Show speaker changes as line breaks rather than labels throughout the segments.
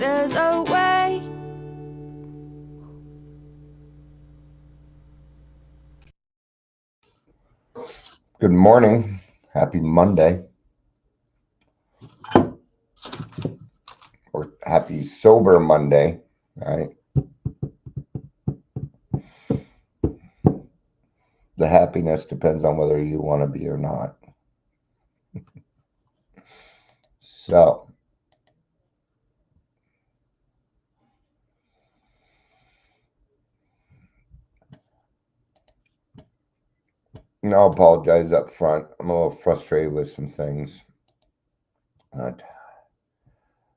there's a way.
Good morning. Happy Monday. Or happy sober Monday, right? The happiness depends on whether you want to be or not. So, I'll apologize up front. I'm a little frustrated with some things. But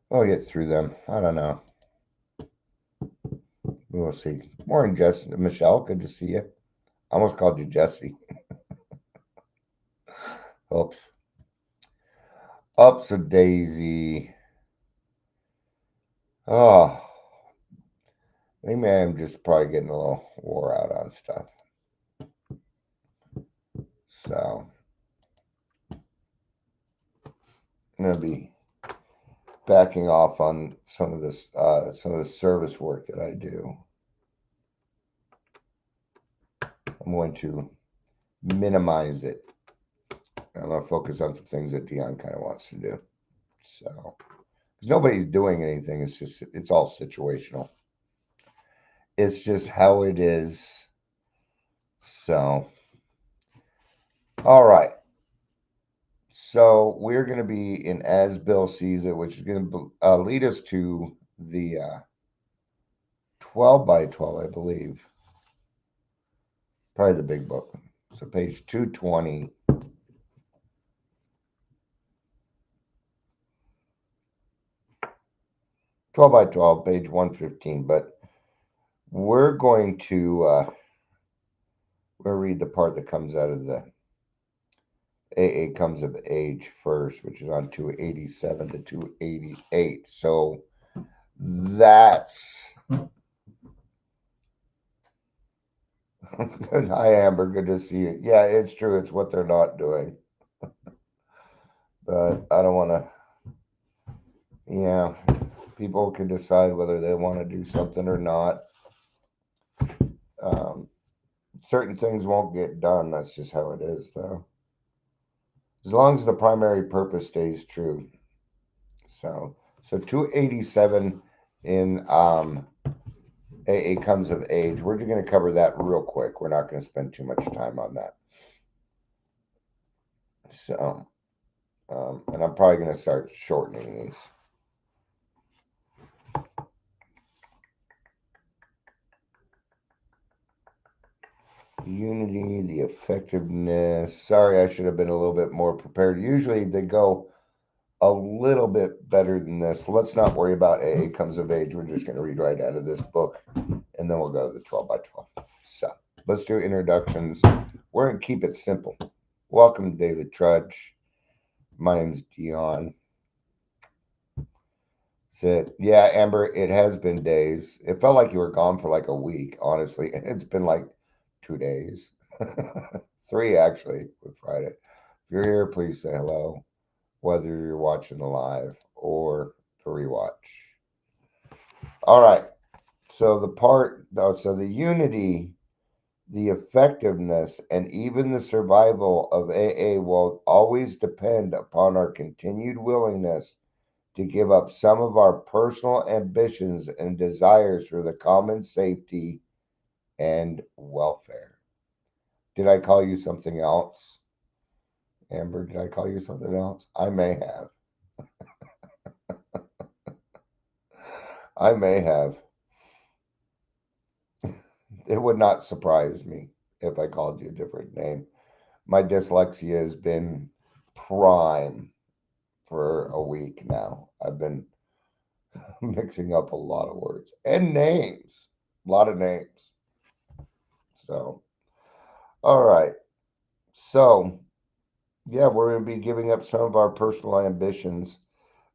we'll get through them. I don't know. We'll see. Morning, Jess. Michelle, good to see you. I almost called you Jesse. Oops. Ups a daisy. Oh, maybe I'm just probably getting a little wore out on stuff. So, I'm gonna be backing off on some of the service work that I do. I'm going to minimize it. I'm going to focus on some things that Dion kind of wants to do. So, because nobody's doing anything, it's all situational. It's just how it is. So, all right. So we're going to be in As Bill Sees It, which is going to lead us to the 12 by 12, I believe. Probably the big book. So page 220. 12 by 12, page 115, but we're going to we'll read the part that comes out of the AA Comes of Age first, which is on 287 to 288. So that's good. Hi, Amber. Good to see you. Yeah, it's true. It's what they're not doing. But I don't want to, yeah, people can decide whether they want to do something or not. Certain things won't get done. That's just how it is, though. As long as the primary purpose stays true. So 287 in AA Comes of Age. We're just going to cover that real quick. We're not going to spend too much time on that. So, and I'm probably going to start shortening these. Unity, the effectiveness. Sorry, I should have been a little bit more prepared. Usually they go a little bit better than this. Let's not worry about AA Comes of Age. We're just going to read right out of this book, and then we'll go to the 12 by 12. So let's do introductions. We're going to keep it simple. Welcome, Daily Trudge. My name's Dion. That's it. Yeah, Amber, it has been days. It felt like you were gone for like a week, honestly. And it's been like 2 days. 3, actually, with Friday. If you're here, please say hello, whether you're watching the live or the rewatch. All right. So the unity, the effectiveness, and even the survival of AA will always depend upon our continued willingness to give up some of our personal ambitions and desires for the common safety and welfare. Did I call you something else? Amber, did I call you something else? I may have. I may have. It would not surprise me if I called you a different name. My dyslexia has been prime for a week now. I've been mixing up a lot of words and names, a lot of names. So, all right. So, yeah, we're going to be giving up some of our personal ambitions.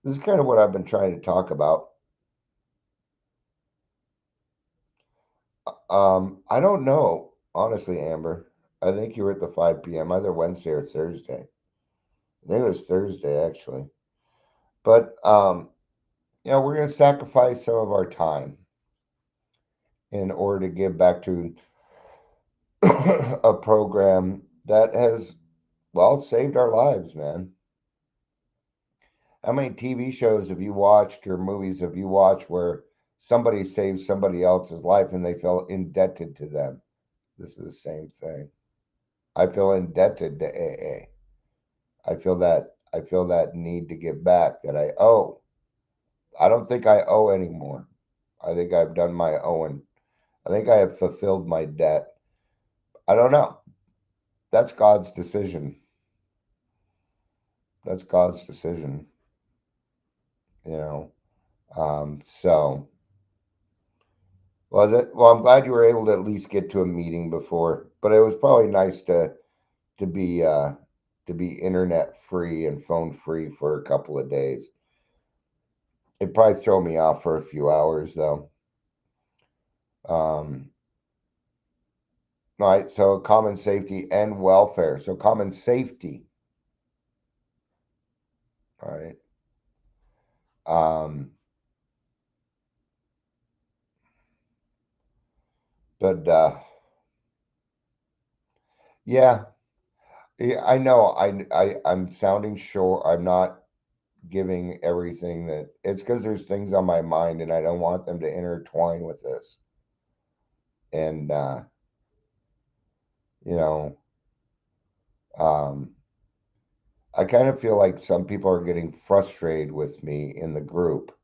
This is kind of what I've been trying to talk about. I don't know, honestly, Amber. I think you were at the 5 p.m., either Wednesday or Thursday. I think it was Thursday, actually. But we're going to sacrifice some of our time in order to give back to a program that has, well, saved our lives, man. How many TV shows have you watched or movies have you watched where somebody saved somebody else's life and they felt indebted to them? This is the same thing. I feel indebted to AA. I feel that need to give back that I owe. I don't think I owe anymore. I think I've done my owing. I think I have fulfilled my debt. I don't know. That's God's decision. That's God's decision. You know. So was it? Well, I'm glad you were able to at least get to a meeting before, but it was probably nice to be to be internet free and phone free for a couple of days. It'd probably throw me off for a few hours though. Um, all right, so common safety and welfare. So common safety. All right. Um, but yeah, yeah, I know. I'm sounding short. I'm not giving everything that it's because there's things on my mind and I don't want them to intertwine with this. And you know, um, I kind of feel like some people are getting frustrated with me in the group,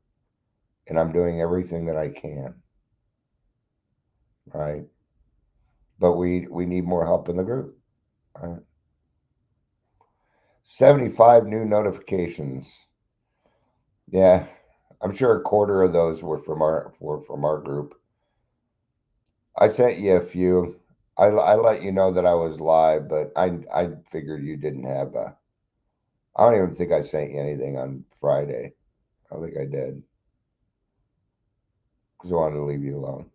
and I'm doing everything that I can, right? But we need more help in the group. Right? 75 new notifications. Yeah, I'm sure a quarter of those were from our group. I sent you a few. I let you know that I was live, but I figured you didn't have a. I don't even think I sent you anything on Friday. I don't think I did because I wanted to leave you alone.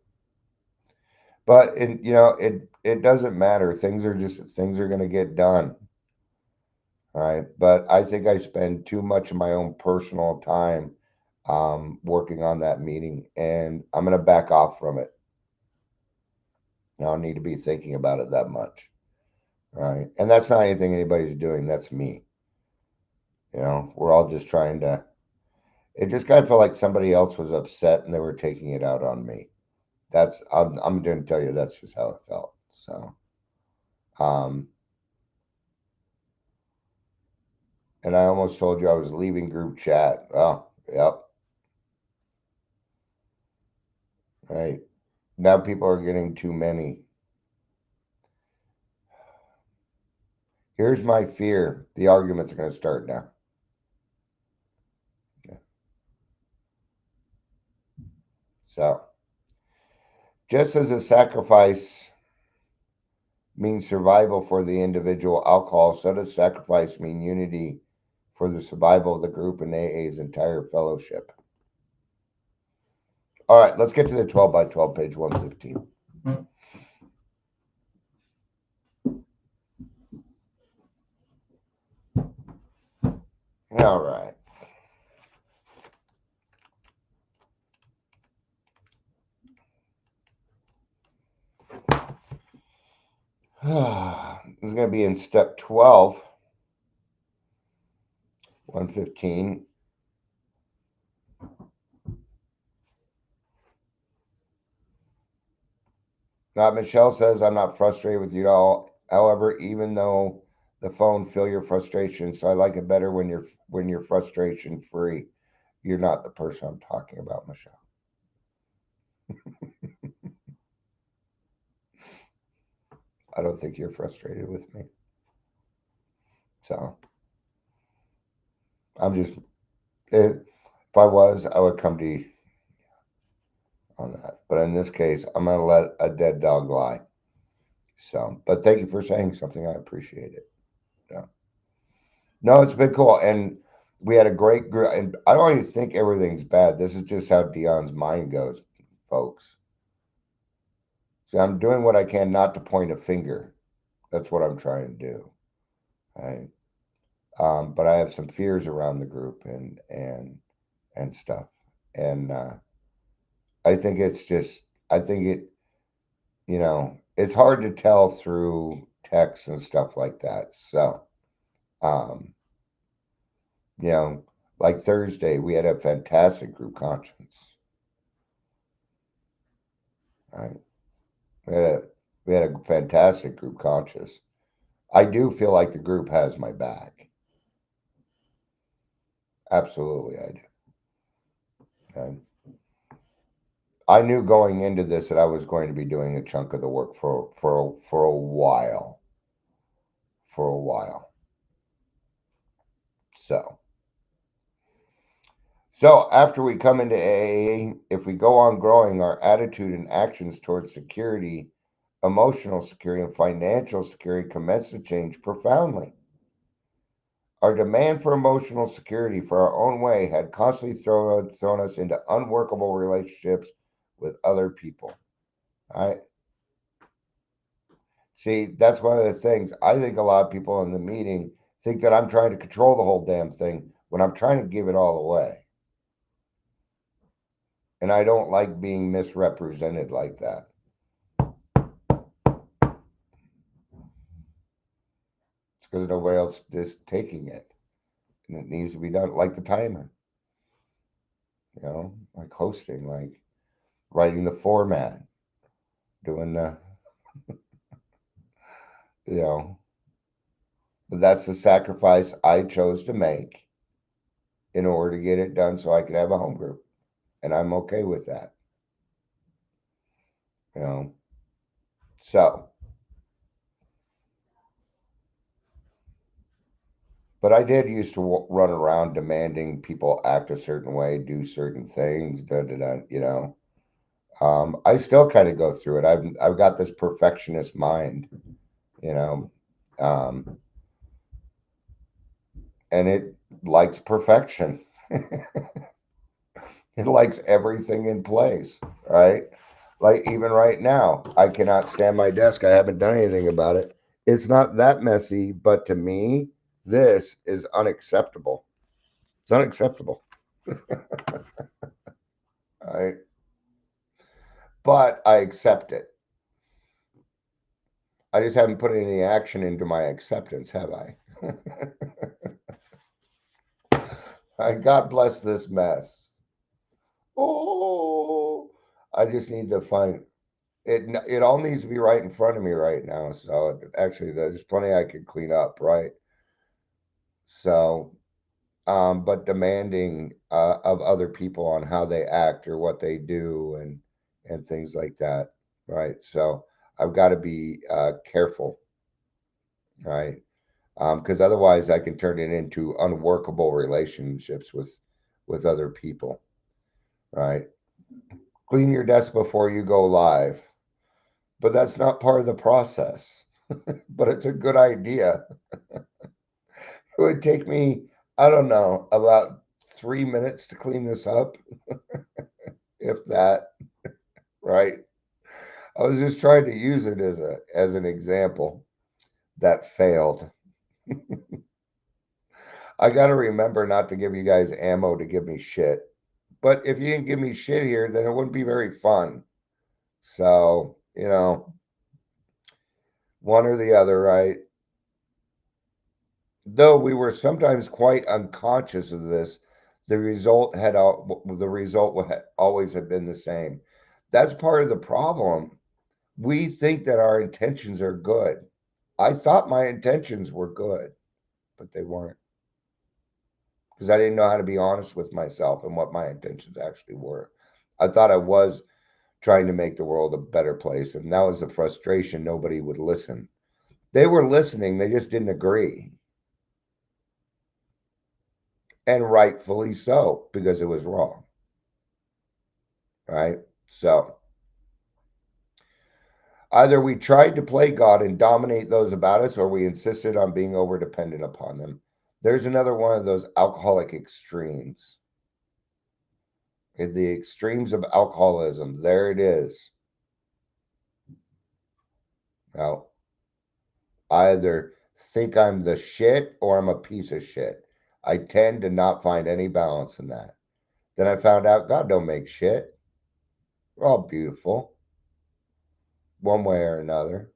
But it doesn't matter. Things are going to get done. All right. But I think I spend too much of my own personal time working on that meeting, and I'm going to back off from it. I don't need to be thinking about it that much. All right. And that's not anything anybody's doing. That's me. We're all just trying to. It just kind of felt like somebody else was upset and they were taking it out on me. I'm going to tell you that's just how it felt. So, um, and I almost told you I was leaving group chat. Oh, yep. Right. Now people are getting too many. Here's my fear. The arguments are going to start now. Okay. So, just as a sacrifice means survival for the individual alcohol, so does sacrifice mean unity for the survival of the group and AA's entire fellowship. All right, let's get to the 12 by 12, page 115. All right. This is going to be in step 12, 115. Now, Michelle says, I'm not frustrated with you at all. However, even though the phone feel your frustration, so I like it better when you're frustration free. You're not the person I'm talking about, Michelle. I don't think you're frustrated with me. So I'm just, if I was, I would come to you on that. But in this case, I'm going to let a dead dog lie. So, but thank you for saying something. I appreciate it. Yeah. No, it's been cool. And we had a great group. And I don't even think everything's bad. This is just how Dion's mind goes, folks. See, I'm doing what I can not to point a finger. That's what I'm trying to do. Right? But I have some fears around the group and stuff. And I think it's just, I think it, it's hard to tell through text and stuff like that. So, um, you know, like Thursday, we had a fantastic group conscience. Right? We had a we had a fantastic group conscious. I do feel like the group has my back. Absolutely, I do. Okay? I knew going into this that I was going to be doing a chunk of the work for a while. For a while. So after we come into AA, if we go on growing, our attitude and actions towards security, emotional security, and financial security commence to change profoundly. Our demand for emotional security for our own way had constantly thrown us into unworkable relationships with other people. All right. See, that's one of the things. I think a lot of people in the meeting think that I'm trying to control the whole damn thing when I'm trying to give it all away. And I don't like being misrepresented like that. It's because nobody else is taking it. And it needs to be done like the timer, like hosting, like writing the format, doing the, you know, but that's the sacrifice I chose to make in order to get it done so I could have a home group. And I'm okay with that. You know, so, but I did used to run around demanding people act a certain way, do certain things, I still kind of go through it. I've got this perfectionist mind, you know, um, and it likes perfection. It likes everything in place, right? Like even right now, I cannot stand my desk. I haven't done anything about it. It's not that messy, but to me, this is unacceptable. It's unacceptable. Right? But I accept it. I just haven't put any action into my acceptance, have I? God bless this mess. Oh, I just need to find it. It all needs to be right in front of me right now. So actually, there's plenty I could clean up, right? So, but demanding of other people on how they act or what they do and things like that, right? So I've got to be careful, right? Because otherwise I can turn it into unworkable relationships with other people, right? Clean your desk before you go live, but that's not part of the process. But it's a good idea. It would take me, I don't know, about 3 minutes to clean this up, if that, right? I was just trying to use it as an example that failed. I got to remember not to give you guys ammo to give me shit. But if you didn't give me shit here, then it wouldn't be very fun. So, one or the other, right? Though we were sometimes quite unconscious of this, the result would always have been the same. That's part of the problem. We think that our intentions are good. I thought my intentions were good, but they weren't because I didn't know how to be honest with myself and what my intentions actually were. I thought I was trying to make the world a better place, and that was the frustration. Nobody would listen. They were listening, they just didn't agree. And rightfully so, because it was wrong. Right? So either we tried to play God and dominate those about us, or we insisted on being over dependent upon them. There's another one of those alcoholic extremes. The extremes of alcoholism. There it is. Now, I either think I'm the shit or I'm a piece of shit. I tend to not find any balance in that. Then I found out God don't make shit. We're all beautiful, one way or another.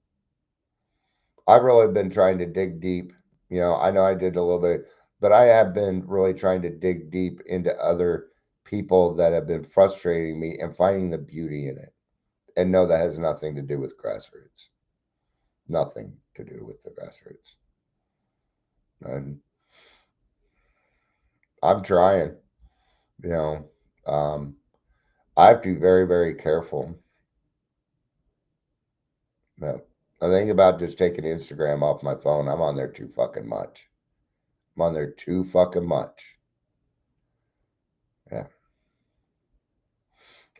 I've really been trying to dig deep. I know I did a little bit, but I have been really trying to dig deep into other people that have been frustrating me and finding the beauty in it. And no, that has nothing to do with grassroots. Nothing to do with the grassroots. And I'm trying, you know. Um, I have to be very, very careful. No, I think about just taking Instagram off my phone. I'm on there too fucking much. I'm on there too fucking much. Yeah.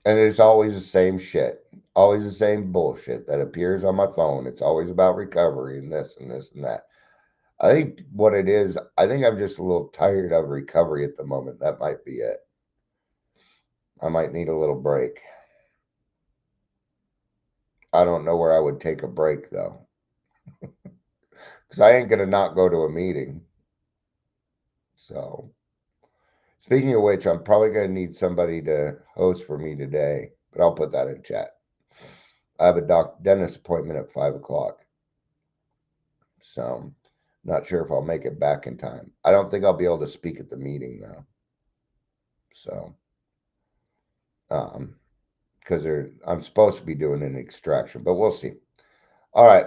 And it's always the same shit. Always the same bullshit that appears on my phone. It's always about recovery and this and this and that. I think what it is, I think I'm just a little tired of recovery at the moment. That might be it. I might need a little break. I don't know where I would take a break though. Because I ain't going to not go to a meeting. So, speaking of which, I'm probably going to need somebody to host for me today, but I'll put that in chat. I have a dentist appointment at 5 o'clock. So, not sure if I'll make it back in time. I don't think I'll be able to speak at the meeting though. So, because I'm supposed to be doing an extraction, but we'll see. All right,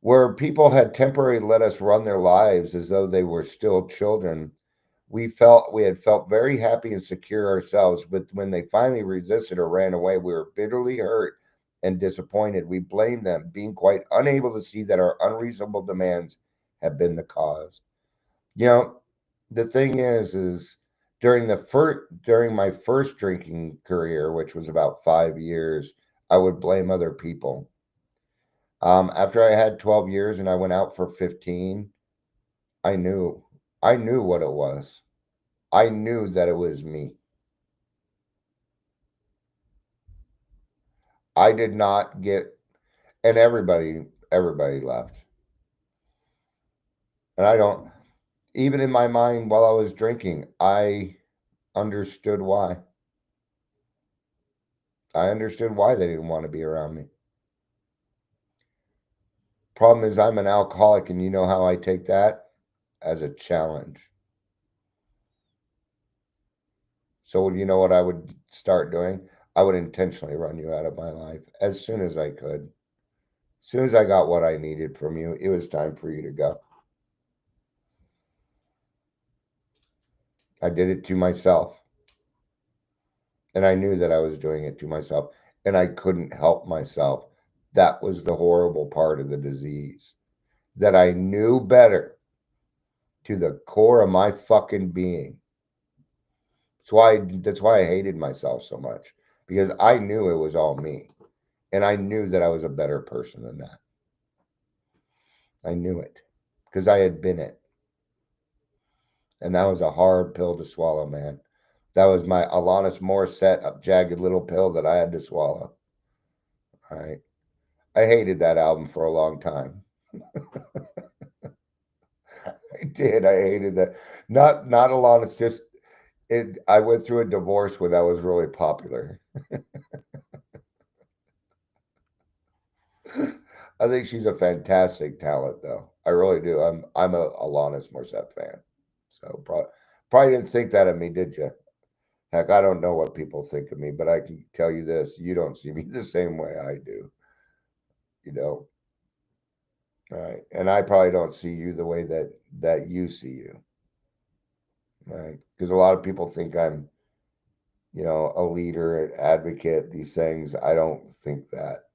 where people had temporarily let us run their lives as though they were still children, we had felt very happy and secure ourselves, but when they finally resisted or ran away, we were bitterly hurt and disappointed. We blamed them, being quite unable to see that our unreasonable demands have been the cause. You know, the thing is during my first drinking career, which was about 5 years, I would blame other people. After I had 12 years and I went out for 15, I knew. I knew what it was. I knew that it was me. I did not get, and everybody left. And I don't, even in my mind while I was drinking, I understood why. I understood why they didn't want to be around me. Problem is, I'm an alcoholic, and you know how I take that? As a challenge. So, you know what I would start doing? I would intentionally run you out of my life as soon as I could. As soon as I got what I needed from you, it was time for you to go. I did it to myself. And I knew that I was doing it to myself. And I couldn't help myself. That was the horrible part of the disease. That I knew better to the core of my fucking being. That's why I hated myself so much. Because I knew it was all me. And I knew that I was a better person than that. I knew it. Because I had been it. And that was a hard pill to swallow, man. That was my Alanis Morissette up jagged little pill that I had to swallow. All right. I hated that album for a long time. I did. I hated that. Not Alanis, just it. I went through a divorce when that was really popular. I think she's a fantastic talent, though. I really do. I'm a Alanis Morissette fan. So probably didn't think that of me, did you? Heck, I don't know what people think of me, but I can tell you this: you don't see me the same way I do. You know, right? And I probably don't see you the way that you see you, right? Because a lot of people think I'm, a leader, an advocate, these things. I don't think that.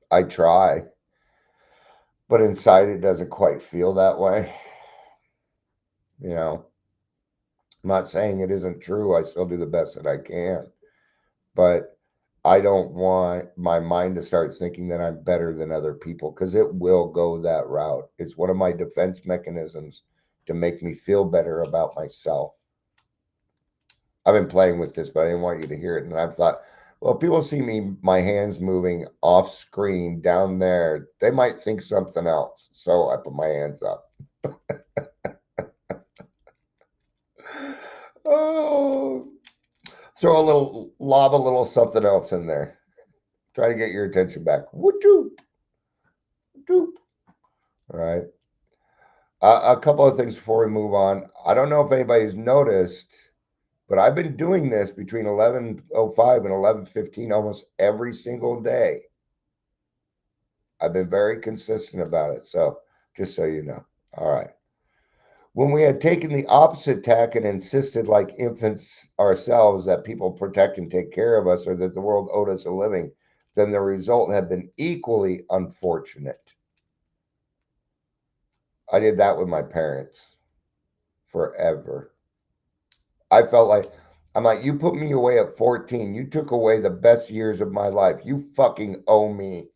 I try, but inside it doesn't quite feel that way. You know, I'm not saying it isn't true. I still do the best that I can, but I don't want my mind to start thinking that I'm better than other people because it will go that route. It's one of my defense mechanisms to make me feel better about myself. I've been playing with this, but I didn't want you to hear it. And I've thought, well, if people see me, my hands moving off screen down there, they might think something else. So I put my hands up. Oh, Throw lob a little something else in there. Try to get your attention back. Whoop, doop. All right. A couple of things before we move on. I don't know if anybody's noticed, but I've been doing this between 11:05 and 11:15 almost every single day. I've been very consistent about it. So just so you know. All right. When we had taken the opposite tack and insisted, like infants ourselves, that people protect and take care of us or that the world owed us a living, then the result had been equally unfortunate. I did that with my parents forever. I felt like, I'm like, you put me away at 14. You took away the best years of my life. You fucking owe me.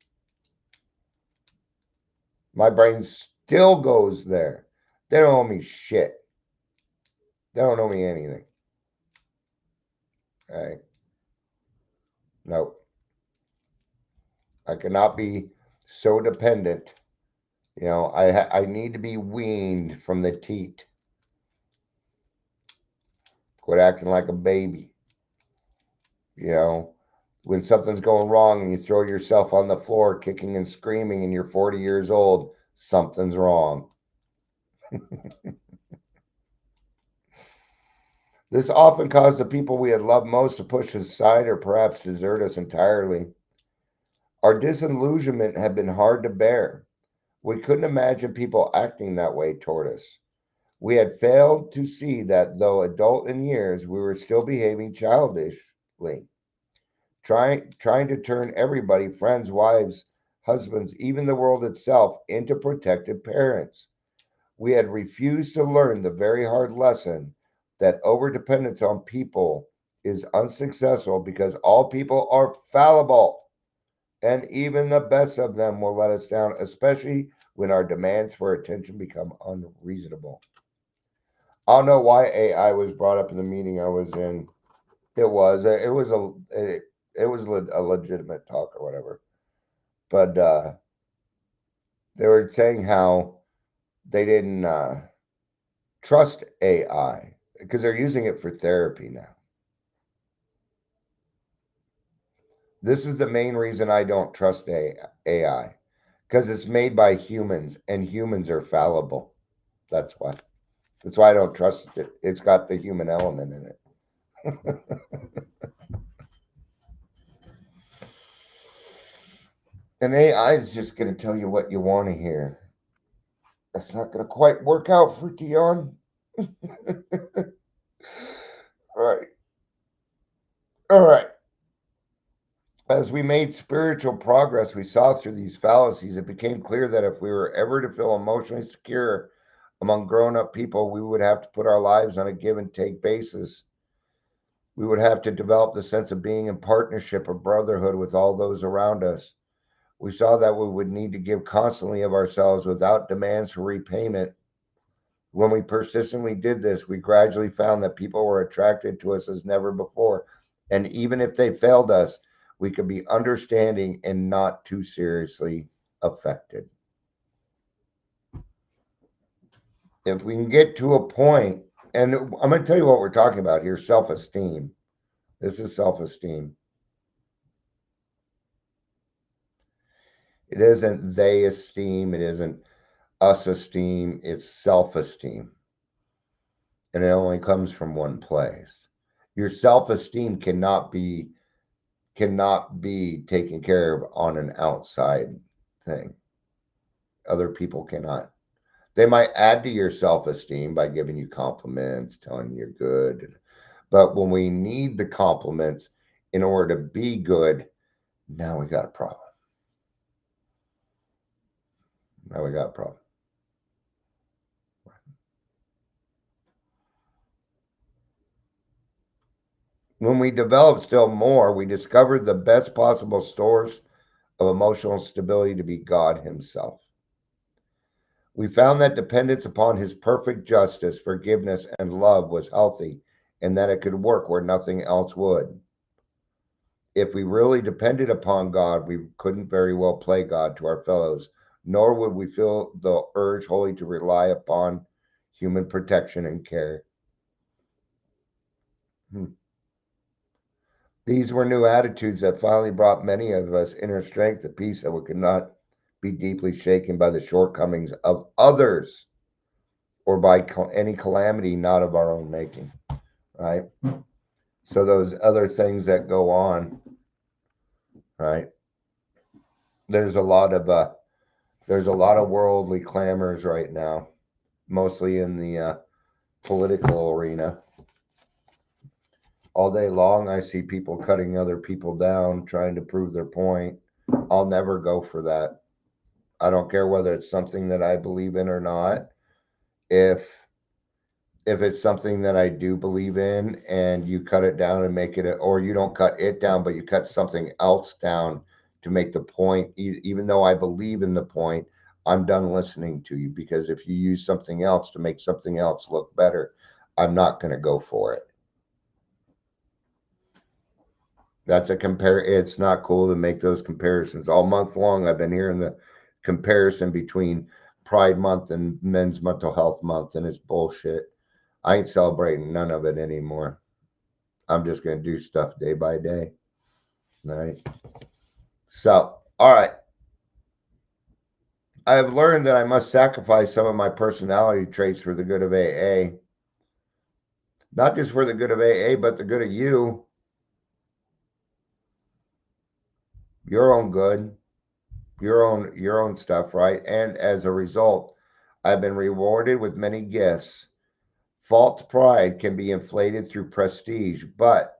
My brain still goes there. They don't owe me shit. They don't owe me anything. All right. Nope. I cannot be so dependent. You know, I need to be weaned from the teat. Quit acting like a baby. You know, when something's going wrong and you throw yourself on the floor kicking and screaming and you're 40 years old, something's wrong. This often caused the people we had loved most to push us aside or perhaps desert us entirely. Our disillusionment had been hard to bear. We couldn't imagine people acting that way toward us. We had failed to see that though adult in years, we were still behaving childishly, trying to turn everybody, friends, wives, husbands, even the world itself, into protected parents. We had refused to learn the very hard lesson that overdependence on people is unsuccessful because all people are fallible, and even the best of them will let us down, especially when our demands for attention become unreasonable. I don't know why AI was brought up in the meeting I was in. It was a legitimate talk or whatever. But they were saying how they didn't trust AI because they're using it for therapy now. This is the main reason I don't trust AI because it's made by humans and humans are fallible. That's why. That's why I don't trust it. It's got the human element in it. And AI is just going to tell you what you want to hear. That's not going to quite work out for Dion. All right. All right. As we made spiritual progress, we saw through these fallacies, it became clear that if we were ever to feel emotionally secure among grown up people, we would have to put our lives on a give and take basis. We would have to develop the sense of being in partnership or brotherhood with all those around us. We saw that we would need to give constantly of ourselves without demands for repayment. When we persistently did this, we gradually found that people were attracted to us as never before. And even if they failed us, we could be understanding and not too seriously affected. If we can get to a point, and I'm going to tell you what we're talking about here, self-esteem. This is self-esteem. It isn't they esteem, it isn't us esteem, it's self-esteem. And it only comes from one place. Your self-esteem cannot be taken care of on an outside thing. Other people cannot. They might add to your self-esteem by giving you compliments, telling you you're good. But when we need the compliments in order to be good, now we got a problem. Now we got a problem. When we developed still more, we discovered the best possible source of emotional stability to be God Himself. We found that dependence upon His perfect justice, forgiveness, and love was healthy and that it could work where nothing else would. If we really depended upon God, we couldn't very well play God to our fellows, nor would we feel the urge wholly to rely upon human protection and care. Hmm. These were new attitudes that finally brought many of us inner strength, a peace that we could not be deeply shaken by the shortcomings of others or by any calamity not of our own making, right? So those other things that go on, right? There's a lot of worldly clamors right now, mostly in the political arena. All day long, I see people cutting other people down, trying to prove their point. I'll never go for that. I don't care whether it's something that I believe in or not. If it's something that I do believe in and you cut it down and make it, or you don't cut it down, but you cut something else down to make the point, even though I believe in the point, I'm done listening to you, because if you use something else to make something else look better, I'm not going to go for it. That's a compare. It's not cool to make those comparisons. All month long, I've been hearing the comparison between Pride Month and Men's Mental Health Month, and it's bullshit. I ain't celebrating none of it anymore. I'm just going to do stuff day by day. All right. So, all right. I have learned that I must sacrifice some of my personality traits for the good of AA. Not just for the good of AA, but the good of you. Your own good, your own stuff, right? And as a result, I've been rewarded with many gifts. False pride can be inflated through prestige, but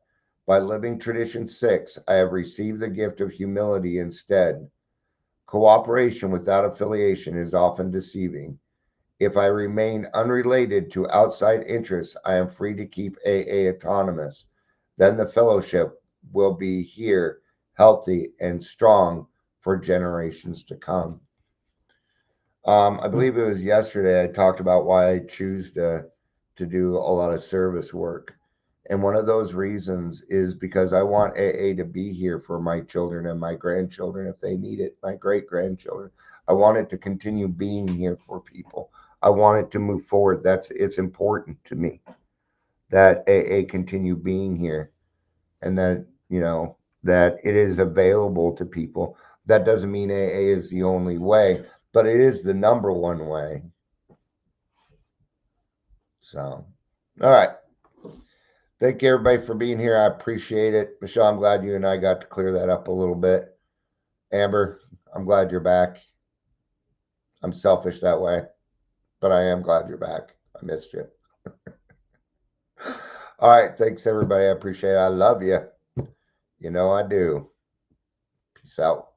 by living tradition 6, I have received the gift of humility instead. Cooperation without affiliation is often deceiving. If I remain unrelated to outside interests, I am free to keep AA autonomous. Then the fellowship will be here, healthy and strong for generations to come. I believe it was yesterday I talked about why I choose to do a lot of service work. And one of those reasons is because I want AA to be here for my children and my grandchildren if they need it, my great grandchildren. I want it to continue being here for people. I want it to move forward. It's important to me that AA continue being here, and that, that it is available to people. That doesn't mean AA is the only way, but it is the number one way. So, all right. Thank you, everybody, for being here. I appreciate it. Michelle, I'm glad you and I got to clear that up a little bit. Amber, I'm glad you're back. I'm selfish that way, but I am glad you're back. I missed you. All right. Thanks, everybody. I appreciate it. I love you. You know I do. Peace out.